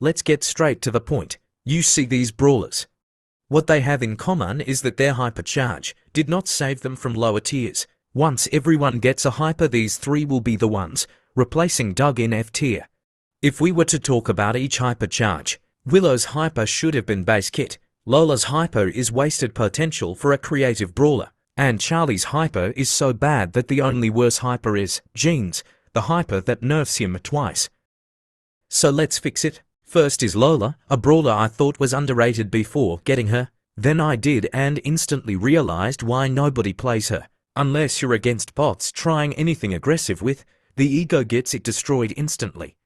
let's get straight to the point. You see these brawlers. What they have in common is that their hypercharge did not save them from lower tiers. Once everyone gets a hyper, these three will be the ones, replacing Doug in F tier. If we were to talk about each hypercharge, Willow's hyper should have been base kit, Lola's hyper is wasted potential for a creative brawler, and Charlie's hyper is so bad that the only worse hyper is Jean's, the hyper that nerfs him twice. So let's fix it. First is Lola, a brawler I thought was underrated before getting her. Then I did and instantly realized why nobody plays her. Unless you're against bots trying anything aggressive with, the ego gets it destroyed instantly.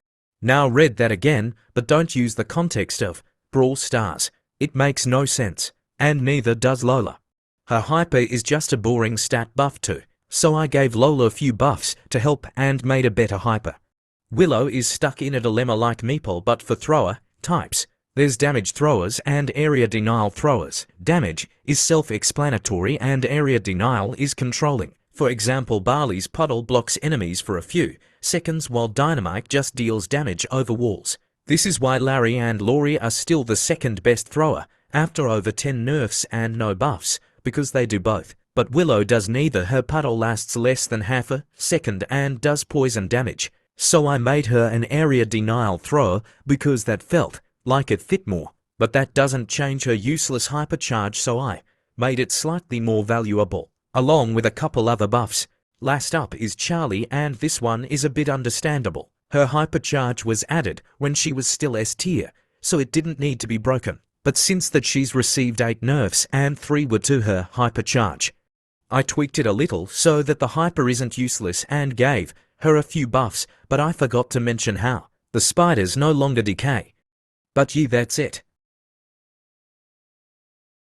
Now read that again, but don't use the context of Brawl Stars. It makes no sense, and neither does Lola. Her hyper is just a boring stat buff too, so I gave Lola a few buffs to help and made a better hyper. Willow is stuck in a dilemma like Meeple but for thrower types. There's damage throwers and area denial throwers. Damage is self-explanatory and area denial is controlling. For example, Barley's puddle blocks enemies for a few seconds while Dynamite just deals damage over walls. This is why Larry and Laurie are still the second best thrower after over 10 nerfs and no buffs, because they do both. But Willow does neither. Her puddle lasts less than half a second and does poison damage. So I made her an area denial thrower because that felt like it fit more. But that doesn't change her useless hypercharge, so I made it slightly more valuable, along with a couple other buffs. Last up is Charlie, and this one is a bit understandable. Her hypercharge was added when she was still S tier, so it didn't need to be broken. But since that she's received 8 nerfs and 3 were to her hypercharge, I tweaked it a little so that the hyper isn't useless and gave her a few buffs, but I forgot to mention how the spiders no longer decay. But yeah, that's it.